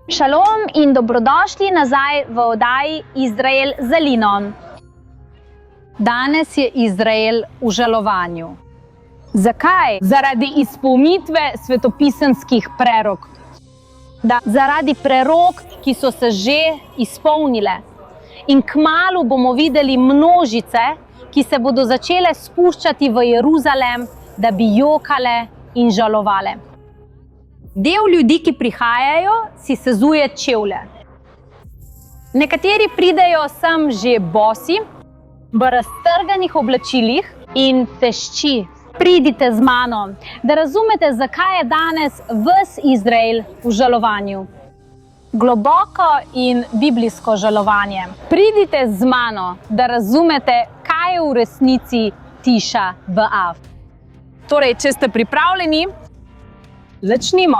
Šalom in dobrodošli nazaj v oddaji Izrael z Alinom. Danes je Izrael v žalovanju. Zakaj? Zaradi izpolnitve svetopisemskih prerok. Zaradi prerok, ki so se že izpolnile. In kmalu bomo videli množice, ki se bodo začele spuščati v Jeruzalem, da bi jokale in žalovale. Del ljudi, ki prihajajo, si sezuje čevlje. Nekateri pridejo sem že bosi, v raztrganih oblačilih in tešči. Pridite z mano, da razumete, zakaj je danes ves Izrael v žalovanju. Globoko in biblijsko žalovanje. Pridite z mano, da razumete, kaj je v resnici tiša B'Av. Torej, če ste pripravljeni, začnimo.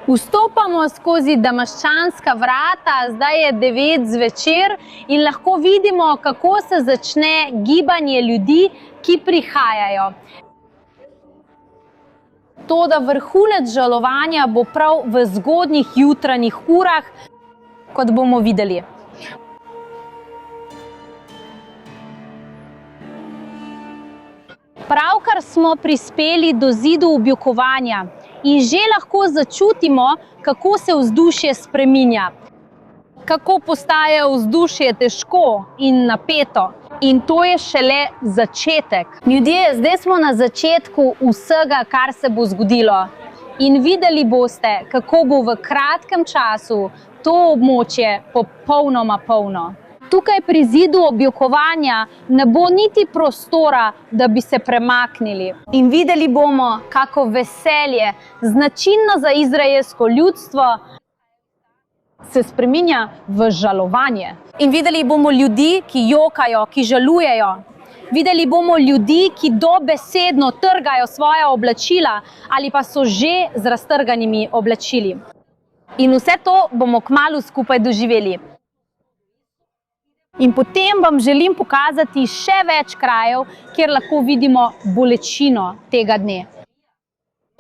Vstopamo skozi damaščanska vrata, zdaj je 9 zvečer in lahko vidimo, kako se začne gibanje ljudi, ki prihajajo. Toda vrhunec žalovanja bo prav v zgodnjih jutranjih urah, kot bomo videli. Pravkar smo prispeli do zidu objokovanja in že lahko začutimo, kako se vzdušje spreminja. Kako postaje vzdušje težko in napeto. In to je šele začetek. Ljudje, zdaj smo na začetku vsega, kar se bo zgodilo. In videli boste, kako bo v kratkem času to območje popolnoma polno. Tukaj pri zidu objokovanja ne bo niti prostora, da bi se premaknili. In videli bomo, kako veselje, značilno za izraelsko ljudstvo, se spreminja v žalovanje. In videli bomo ljudi, ki jokajo, ki žalujejo. Videli bomo ljudi, ki dobesedno trgajo svoja oblačila ali pa so že z raztrganimi oblačili. In vse to bomo kmalu skupaj doživeli. In potem vam želim pokazati še več krajev, kjer lahko vidimo bolečino tega dne.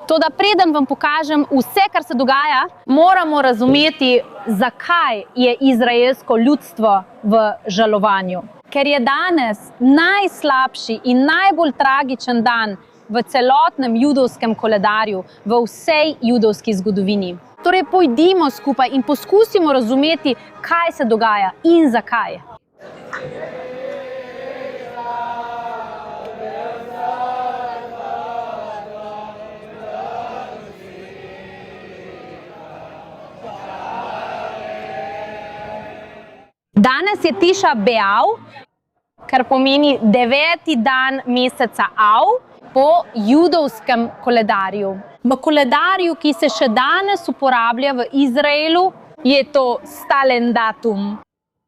Toda preden vam pokažem vse, kar se dogaja, moramo razumeti, zakaj je izraelsko ljudstvo v žalovanju. Ker je danes najslabši in najbolj tragičen dan v celotnem judovskem koledarju, v vsej judovski zgodovini. Torej, pojdimo skupaj in poskusimo razumeti, kaj se dogaja in zakaj. Danes je Tiša B'Av, kar pomeni 9. dan meseca Av po judovskem koledarju. V koledarju, ki se še danes uporablja v Izraelu, je to stalen datum.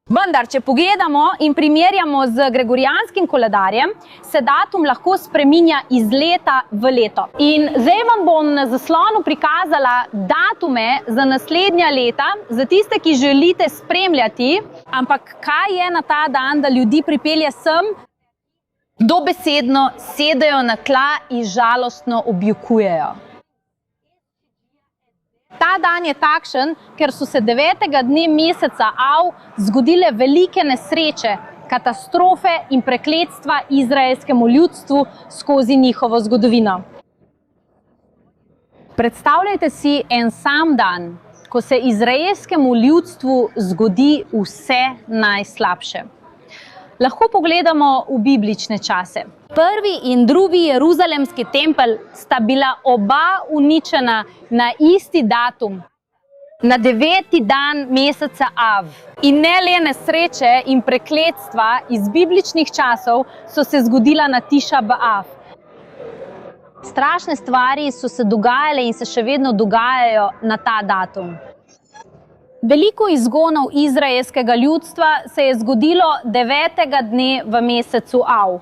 Vendar, če pogledamo in primerjamo z gregorijanskim koledarjem, se datum lahko spreminja iz leta v leto. In zdaj vam bom na zaslonu prikazala datume za naslednja leta, za tiste, ki želite spremljati, ampak kaj je na ta dan, da ljudi pripelje sem, dobesedno sedejo na tla in žalostno objokujejo. Ta dan je takšen, ker so se 9. dne meseca Av zgodile velike nesreče, katastrofe in prekletstva izraelskemu ljudstvu skozi njihovo zgodovino. Predstavljajte si en sam dan, ko se izraelskemu ljudstvu zgodi vse najslabše. Lahko pogledamo v biblične čase. Prvi in drugi jeruzalemski tempelj sta bila oba uničena na isti datum, na 9. dan meseca Av. In ne le nesreče in prekletstva iz bibličnih časov so se zgodila na Tiša B'Av. Strašne stvari so se dogajale in se še vedno dogajajo na ta datum. Veliko izgonov izraelskega ljudstva se je zgodilo 9. dne v mesecu Av.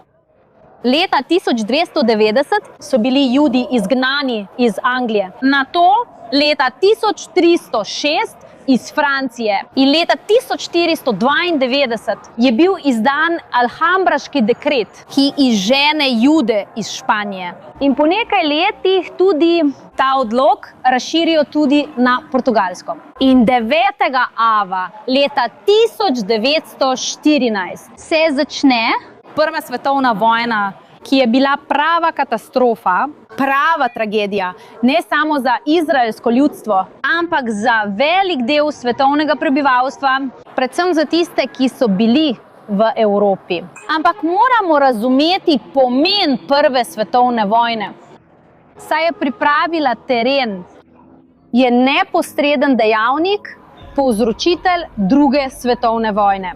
Leta 1290 so bili Judi izgnani iz Anglije. Nato leta 1306 iz Francije. In leta 1492 je bil izdan Alhambraški dekret, ki izžene Jude iz Španije. In po nekaj letih tudi ta odlok razširijo tudi na Portugalsko. In 9. ava leta 1914 se začne Prva svetovna vojna, ki je bila prava katastrofa, prava tragedija, ne samo za izraelsko ljudstvo, ampak za velik del svetovnega prebivalstva, predvsem za tiste, ki so bili v Evropi. Ampak moramo razumeti pomen Prve svetovne vojne. Saj je pripravila teren, je neposreden dejavnik, povzročitelj Druge svetovne vojne.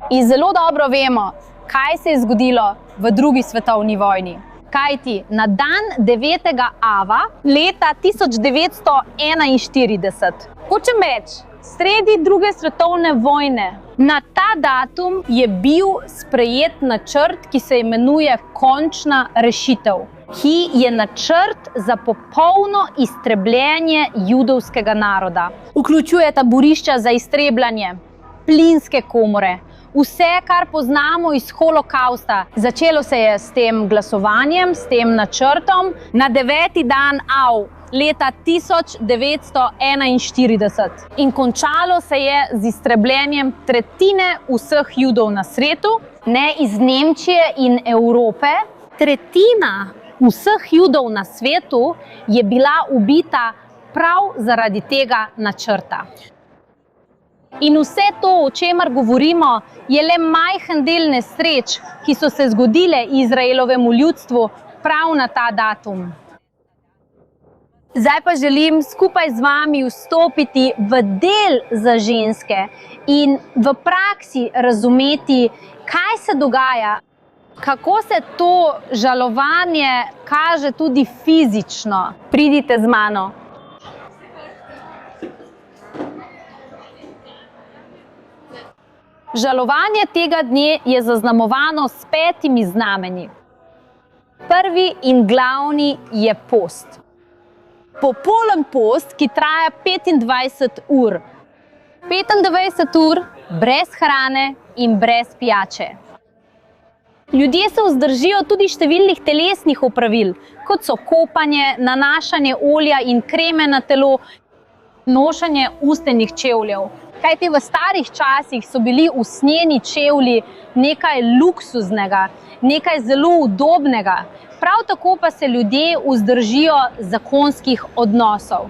In zelo dobro vemo, kaj se je zgodilo v Drugi svetovni vojni. Kajti na dan 9. ava leta 1941, hočem reči, sredi Druge svetovne vojne, na ta datum je bil sprejet načrt, ki se imenuje Končna rešitev, ki je načrt za popolno iztrebljenje judovskega naroda. Vključuje taborišča za iztrebljanje, plinske komore, vse, kar poznamo iz holokausta. Začelo se je s tem glasovanjem, s tem načrtom na 9. dan av leta 1941 in končalo se je z iztrebljenjem tretjine vseh Judov na svetu, ne iz Nemčije in Evrope. Tretjina vseh Judov na svetu je bila ubita prav zaradi tega načrta. In vse to, o čemer govorimo, je le majhen del nesreč, ki so se zgodile Izraelovemu ljudstvu prav na ta datum. Zdaj pa želim skupaj z vami vstopiti v del za ženske in v praksi razumeti, kaj se dogaja, kako se to žalovanje kaže tudi fizično. Pridite z mano. Žalovanje tega dne je zaznamovano s 5 znamenji. Prvi in glavni je post. Popolen post, ki traja 25 ur. 25 ur brez hrane in brez pijače. Ljudje se vzdržijo tudi številnih telesnih opravil, kot so kopanje, nanašanje olja in kreme na telo, nošenje ustenih čevljev. Kajti v starih časih so bili usnjeni čevlji nekaj luksuznega, nekaj zelo udobnega. Prav tako pa se ljudje vzdržijo zakonskih odnosov.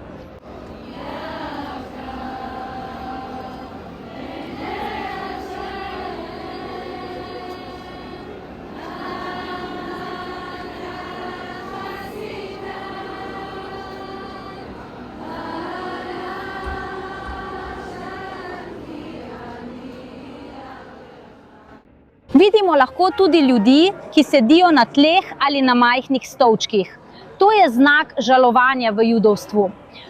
Vidimo lahko tudi ljudi, ki sedijo na tleh ali na majhnih stolčkih. To je znak žalovanja v judovstvu.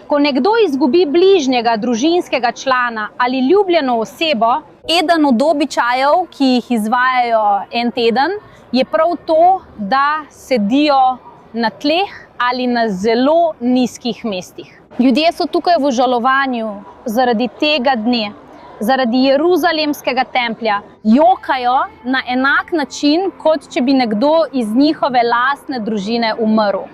Ko nekdo izgubi bližnjega družinskega člana ali ljubljeno osebo, eden od običajev, ki jih izvajajo en teden, je prav to, da sedijo na tleh ali na zelo nizkih mestih. Ljudje so tukaj v žalovanju zaradi tega dne, zaradi Jeruzalemskega templja, jokajo na enak način, kot če bi nekdo iz njihove lastne družine umrl.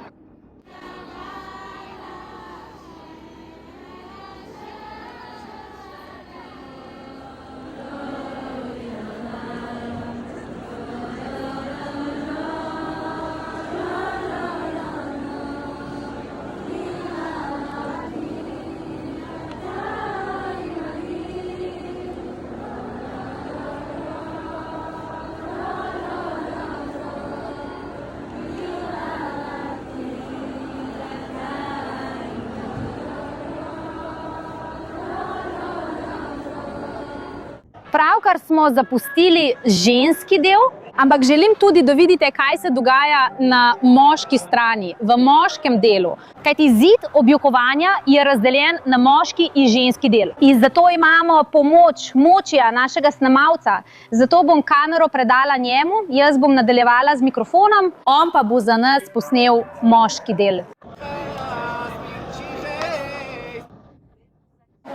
Pravkar smo zapustili ženski del, ampak želim tudi, da vidite, kaj se dogaja na moški strani, v moškem delu. Kajti zid objokovanja je razdeljen na moški in ženski del. In zato imamo pomoč Močija, našega snemalca. Zato bom kamero predala njemu, jaz bom nadaljevala z mikrofonom, on pa bo za nas posnel moški del.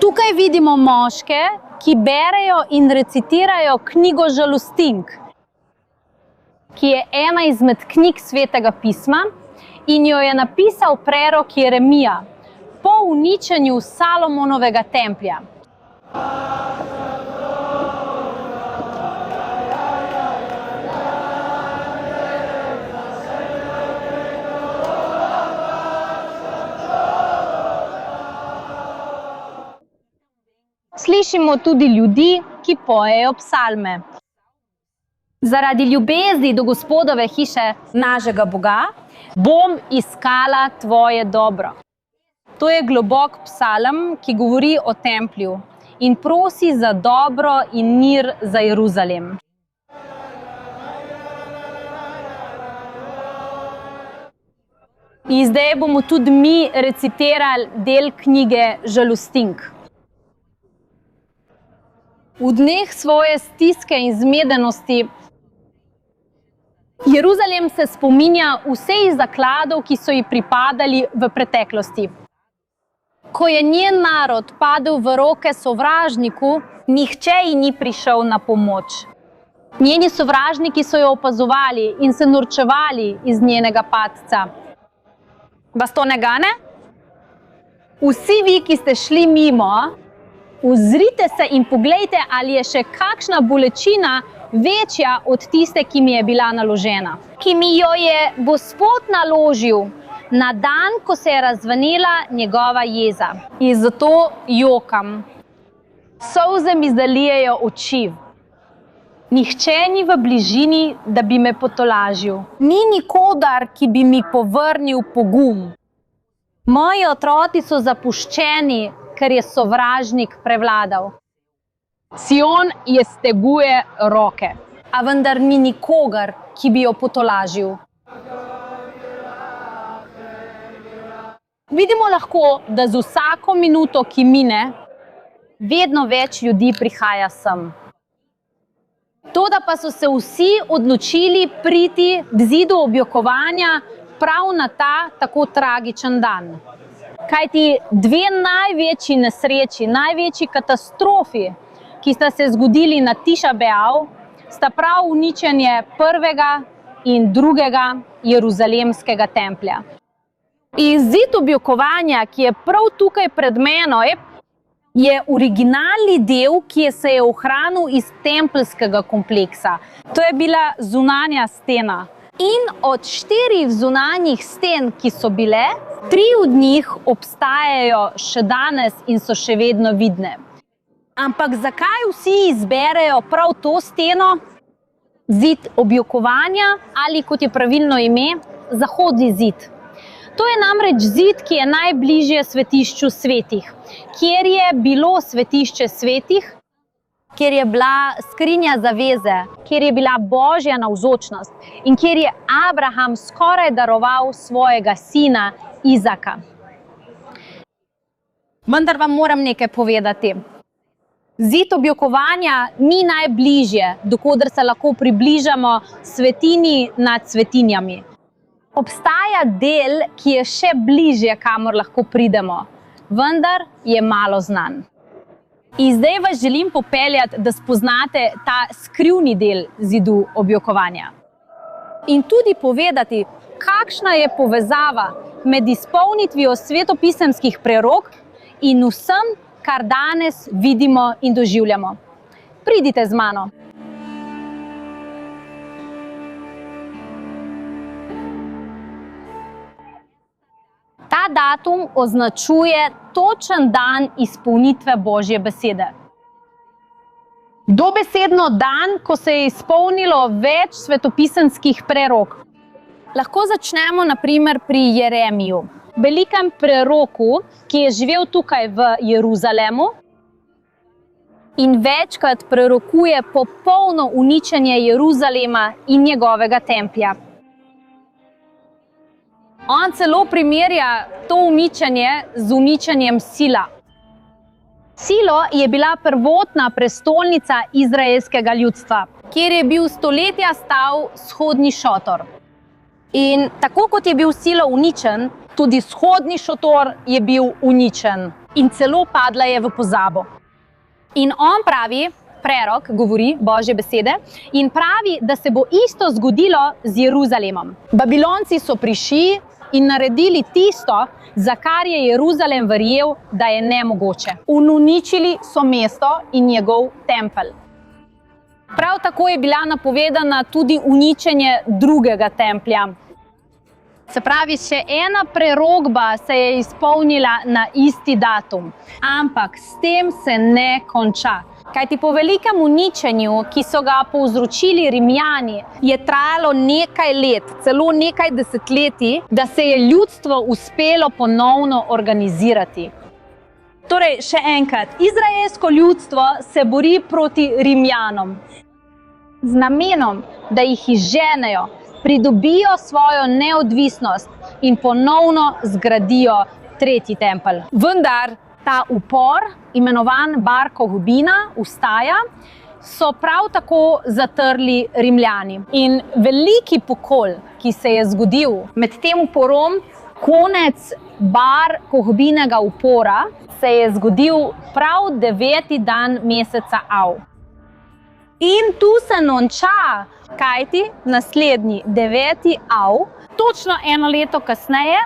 Tukaj vidimo moške, ki berejo in recitirajo knjigo Žalostink, ki je ena izmed knjig Svetega pisma in jo je napisal prerok Jeremija po uničenju Salomonovega templja. Slišimo tudi ljudi, ki pojejo psalme. Zaradi ljubezni do Gospodove hiše, našega Boga, bom iskala tvoje dobro. To je globok psalm, ki govori o templju in prosi za dobro in mir za Jeruzalem. In zdaj bomo tudi mi recitirali del knjige Žalostink. V dneh svoje stiske in zmedenosti Jeruzalem se spominja vseh zakladov, ki so ji pripadali v preteklosti. Ko je njen narod padel v roke sovražniku, nihče ji ni prišel na pomoč. Njeni sovražniki so jo opazovali in se norčevali iz njenega padca. Vas to ne gane? Vsi vi, ki ste šli mimo, ozrite se in poglejte, ali je še kakšna bolečina večja od tiste, ki mi je bila naložena. Ki mi jo je Gospod naložil na dan, ko se je razvenela njegova jeza. In zato jokam. Solze mi zalijejo oči. Nihče ni v bližini, da bi me potolažil. Ni nikogar, ki bi mi povrnil pogum. Moji otroci so zapuščeni, ker je sovražnik prevladal. Sion je steguje roke, a vendar ni nikogar, ki bi jo potolažil. Vidimo lahko, da z vsako minuto, ki mine, vedno več ljudi prihaja sem. Toda pa so se vsi odločili priti k zidu objokovanja prav na ta tako tragičen dan. Kajti dve največji nesreči, največji katastrofi, ki sta se zgodili na Tiša Beav, sta prav uničenje prvega in drugega Jeruzalemskega templja. In zid objokovanja, ki je prav tukaj pred menoj, je originalni del, ki se je ohranil iz tempeljskega kompleksa. To je bila zunanja stena. In od 4 zunanjih sten, ki so bile, 3 od njih obstajajo še danes in so še vedno vidne. Ampak zakaj vsi izberejo prav to steno? Zid objokovanja ali, kot je pravilno ime, zahodni zid. To je namreč zid, ki je najbližje svetišču svetih, kjer je bilo svetišče svetih, kjer je bila skrinja zaveze, kjer je bila Božja navzočnost in kjer je Abraham skoraj daroval svojega sina Izaka. Vendar vam moram nekaj povedati. Zid objokovanja ni najbližje, do koder se lahko približamo svetini nad svetinjami. Obstaja del, ki je še bližje, kamor lahko pridemo, vendar je malo znan. In zdaj vas želim popeljati, da spoznate ta skrivni del zidu objokovanja. In tudi povedati, kakšna je povezava med izpolnitvijo svetopisemskih prerok in vsem, kar danes vidimo in doživljamo. Pridite z mano. Ta datum označuje točen dan izpolnitve Božje besede. Dobesedno dan, ko se je izpolnilo več svetopisemskih prerok. Lahko začnemo na primer pri Jeremiju, velikem preroku, ki je živel tukaj v Jeruzalemu in večkrat prerokuje popolno uničenje Jeruzalema in njegovega templja. On celo primerja to uničenje z uničenjem Sila. Silo je bila prvotna prestolnica izraelskega ljudstva, kjer je bil stoletja stal vzhodni šotor. In tako kot je bil Silo uničen, tudi vzhodni šotor je bil uničen. in celo padla je v pozabo. In on pravi, prerok govori Božje besede in pravi, da se bo isto zgodilo z Jeruzalemom. Babilonci so prišli in naredili tisto, za kar je Jeruzalem verjel, da je nemogoče. Uničili so mesto in njegov tempelj. Prav tako je bila napovedana tudi uničenje drugega templja. Se pravi, še ena prerokba se je izpolnila na isti datum, ampak s tem se ne konča. Kajti po velikem uničenju, ki so ga povzročili Rimljani, je trajalo nekaj let, celo nekaj desetletij, da se je ljudstvo uspelo ponovno organizirati. Torej, še enkrat, izraelsko ljudstvo se bori proti Rimljanom z namenom, da jih izženejo, pridobijo svojo neodvisnost in ponovno zgradijo tretji tempelj. Vendar ta upor, imenovan Bar Kohbina, ustaja, so prav tako zatrli Rimljani. In veliki pokol, ki se je zgodil med tem uporom, konec Bar Kohbinega upora, se je zgodil prav 9. dan meseca Av. In tu se konča, kajti naslednji 9. Av, točno eno leto kasneje,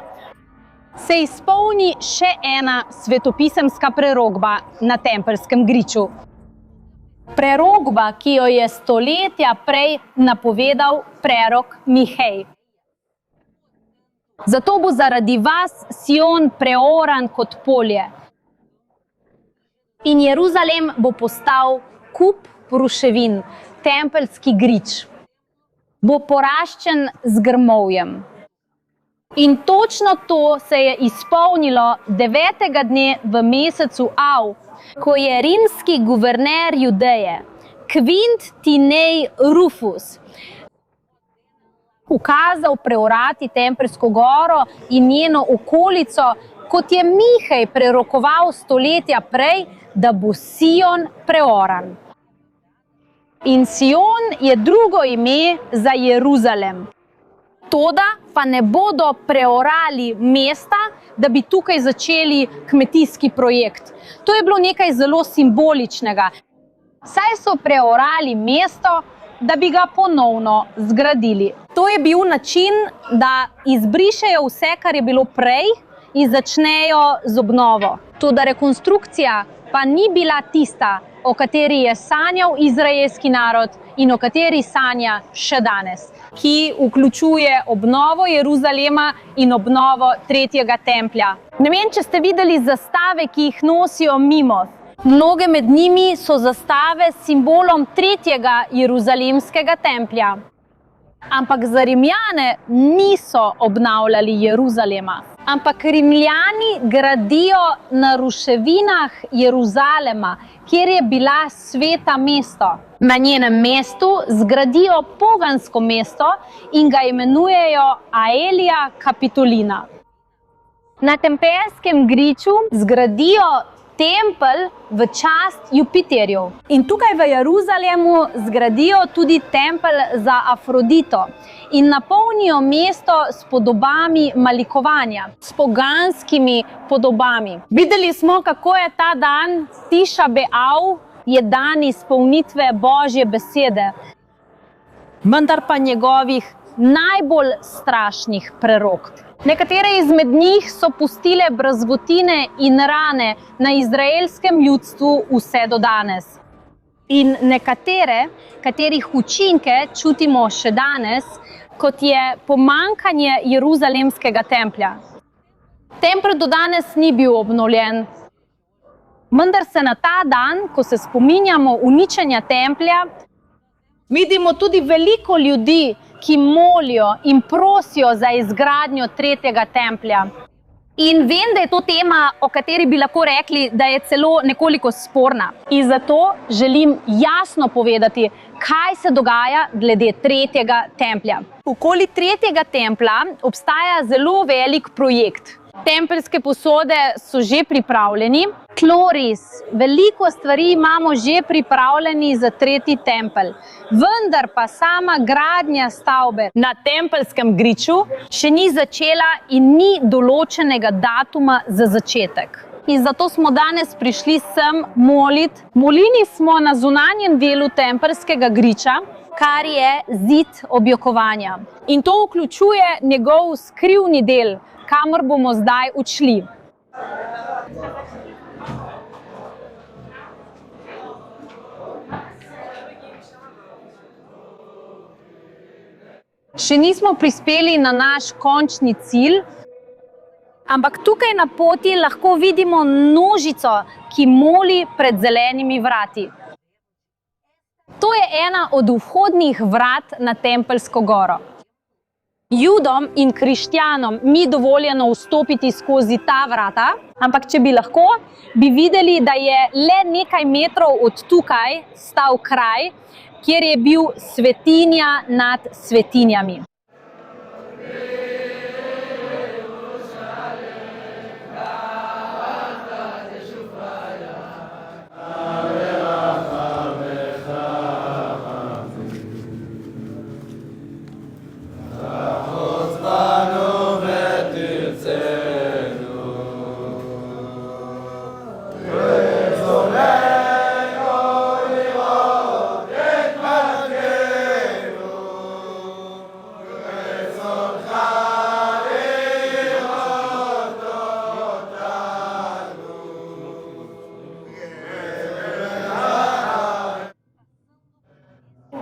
se izpolni še ena svetopisemska prerokba na tempeljskem griču. Prerokba, ki jo je stoletja prej napovedal prerok Mihej. Zato bo zaradi vas Sion preoran kot polje. In Jeruzalem bo postal kup ruševin, tempeljski grič. Bo poraščen z grmovjem. In točno to se je izpolnilo 9. dne v mesecu Av, ko je rimski guverner Judeje, Quint Tinei Rufus, ukazal preorati Tempeljsko goro in njeno okolico, kot je Mihej prerokoval stoletja prej, da bo Sion preoran. In Sion je drugo ime za Jeruzalem. Toda pa ne bodo preorali mesta, da bi tukaj začeli kmetijski projekt. To je bilo nekaj zelo simboličnega. Saj so preorali mesto, da bi ga ponovno zgradili. To je bil način, da izbrišejo vse, kar je bilo prej in začnejo z obnovo. Toda rekonstrukcija pa ni bila tista, o kateri je sanjal izraelski narod in o kateri sanja še danes, ki vključuje obnovo Jeruzalema in obnovo tretjega templja. Ne vem, če ste videli zastave, ki jih nosijo mimo. Mnoge med njimi so zastave s simbolom tretjega jeruzalemskega templja. Ampak za Rimljane niso obnavljali Jeruzalema. Ampak Rimljani gradijo na ruševinah Jeruzalema, kjer je bila sveta mesto. Na njenem mestu zgradijo pogansko mesto in ga imenujejo Aelia Capitolina. Na tempeljskem griču zgradijo tempelj v čast Jupiterju. In tukaj v Jeruzalemu zgradijo tudi tempelj za Afrodito in napolnijo mesto s podobami malikovanja, s poganskimi podobami. Videli smo, kako je ta dan Tiša Be'av, je dan izpolnitve Božje besede, vendar pa njegovih najbolj strašnih prerokb. Nekatere izmed njih so pustile brazgotine in rane na izraelskem ljudstvu vse do danes. In nekatere, katerih učinke čutimo še danes, kot je pomanjkanje jeruzalemskega templja. Tempelj do danes ni bil obnovljen. Vendar se na ta dan, ko se spominjamo uničenja templja, vidimo tudi veliko ljudi, ki molijo in prosijo za izgradnjo tretjega templja. In vem, da je to tema, o kateri bi lahko rekli, da je celo nekoliko sporna. In zato želim jasno povedati, kaj se dogaja glede tretjega templja. Okoli tretjega templja obstaja zelo velik projekt. Tempeljske posode so že pripravljeni. Tloris, veliko stvari imamo že pripravljeni za tretji tempelj. Vendar pa sama gradnja stavbe na tempeljskem griču še ni začela in ni določenega datuma za začetek. In zato smo danes prišli sem moliti. Molili smo na zunanjem delu templjskega griča, kar je zid objokovanja. In to vključuje njegov skrivni del, kamor bomo zdaj odšli. Še nismo prispeli na naš končni cilj, ampak tukaj na poti lahko vidimo množico, ki moli pred zelenimi vrati. To je ena od vhodnih vrat na Tempeljsko goro. Judom in kristjanom ni dovoljeno vstopiti skozi ta vrata, ampak če bi lahko, bi videli, da je le nekaj metrov od tukaj stal kraj, kjer je bil svetinja nad svetinjami.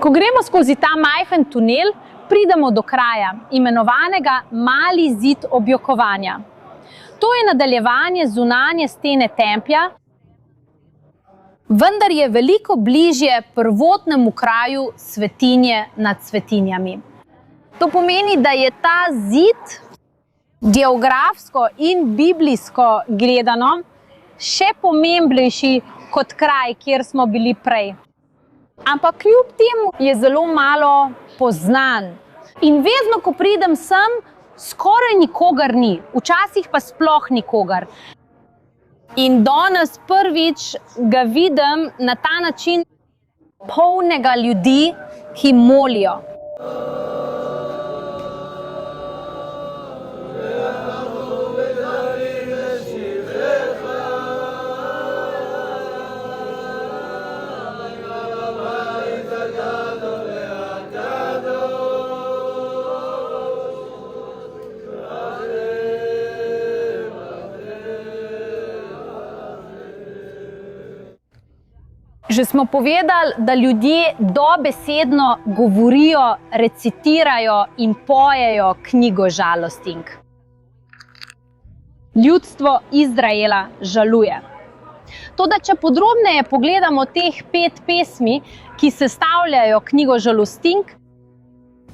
Ko gremo skozi ta majhen tunel, pridemo do kraja, imenovanega Mali zid objokovanja. To je nadaljevanje zunanje stene templja, vendar je veliko bližje prvotnemu kraju svetinje nad svetinjami. To pomeni, da je ta zid geografsko in biblijsko gledano še pomembnejši kot kraj, kjer smo bili prej. Ampak kljub temu je zelo malo poznan. In vedno, ko pridem sem, skoraj nikogar ni, včasih pa sploh nikogar. In danes prvič ga vidim na ta način polnega ljudi, ki molijo. Že smo povedali, da ljudje dobesedno govorijo, recitirajo in pojejo knjigo žalostink. Ljudstvo Izraela žaluje. Toda, če podrobneje pogledamo teh 5 pesmi, ki sestavljajo knjigo žalostink,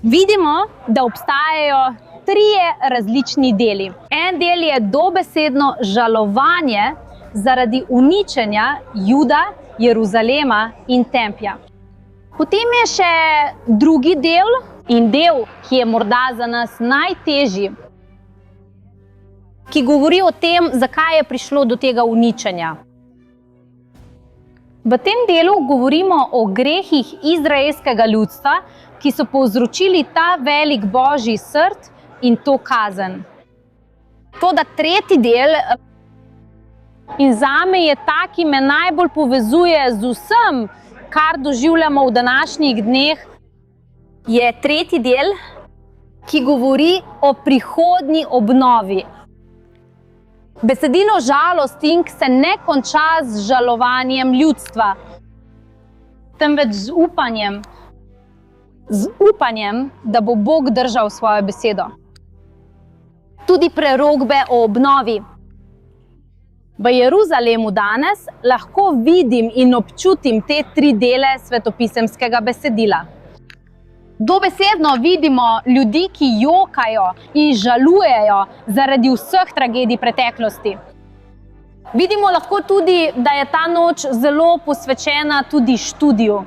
vidimo, da obstajajo 3 različni deli. En del je dobesedno žalovanje zaradi uničenja Juda, Jeruzalema in templja. Potem je še drugi del in del, ki je morda za nas najtežji, ki govori o tem, zakaj je prišlo do tega uničenja. V tem delu govorimo o grehih izraelskega ljudstva, ki so povzročili ta velik božji srd in to kazen. Toda tretji del, in zame je ta, ki me najbolj povezuje z vsem, kar doživljamo v današnjih dneh, je tretji del, ki govori o prihodnji obnovi. Besedilo žalostink se ne konča z žalovanjem ljudstva, temveč z upanjem, da bo Bog držal svojo besedo. Tudi prerokbe o obnovi. V Jeruzalemu danes lahko vidim in občutim te 3 dele svetopisemskega besedila. Dobesedno vidimo ljudi, ki jokajo in žalujejo zaradi vseh tragedij preteklosti. Vidimo lahko tudi, da je ta noč zelo posvečena tudi študiju.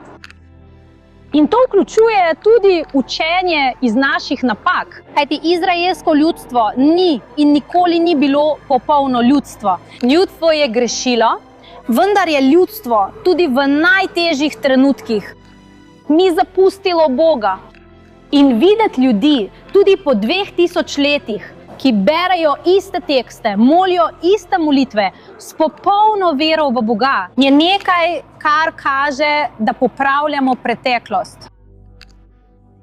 In to vključuje tudi učenje iz naših napak. Kajti izraelsko ljudstvo ni in nikoli ni bilo popolno ljudstvo. Ljudstvo je grešilo, vendar je ljudstvo tudi v najtežjih trenutkih ni zapustilo Boga. In videti ljudi tudi po 2000 letih, ki berejo iste tekste, molijo iste molitve s popolno vero v Boga, je nekaj, kar kaže, da popravljamo preteklost.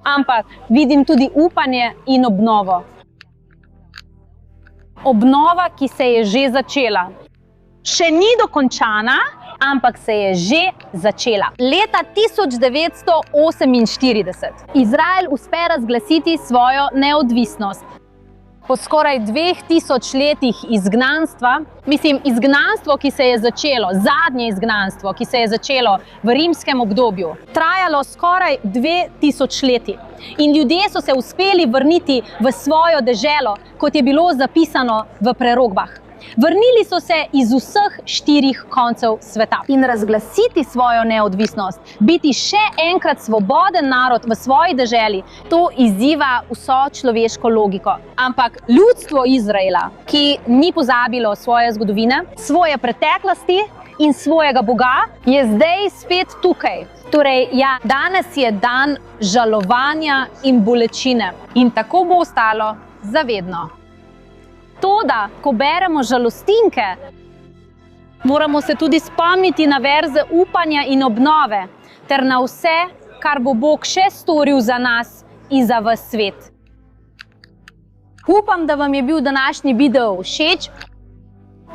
Ampak vidim tudi upanje in obnovo. Obnova, ki se je že začela. Še ni dokončana, ampak se je že začela. Leta 1948 Izrael uspe razglasiti svojo neodvisnost. Po skoraj 2000 letih izgnanstva, izgnanstvo, ki se je začelo, zadnje izgnanstvo, ki se je začelo v rimskem obdobju, trajalo skoraj 2000 leti. In ljudje so se uspeli vrniti v svojo deželo, kot je bilo zapisano v prerokbah. Vrnili so se iz vseh 4 koncev sveta in razglasiti svojo neodvisnost, biti še enkrat svoboden narod v svoji deželi, to izziva vso človeško logiko. Ampak ljudstvo Izraela, ki ni pozabilo svoje zgodovine, svoje preteklosti in svojega Boga, je zdaj spet tukaj. Torej, ja, danes je dan žalovanja in bolečine in tako bo ostalo zavedno. Toda, ko beremo žalostinke, moramo se tudi spomniti na verze upanja in obnove, ter na vse, kar bo Bog še storil za nas in za ves svet. Upam, da vam je bil današnji video všeč,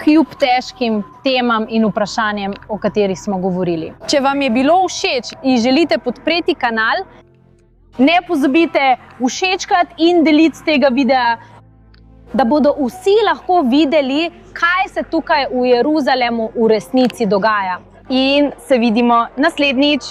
kljub težkim temam in vprašanjem, o katerih smo govorili. Če vam je bilo všeč in želite podpreti kanal, ne pozabite všečkati in deliti tega videa, da bodo vsi lahko videli, kaj se tukaj v Jeruzalemu v resnici dogaja. In se vidimo naslednjič.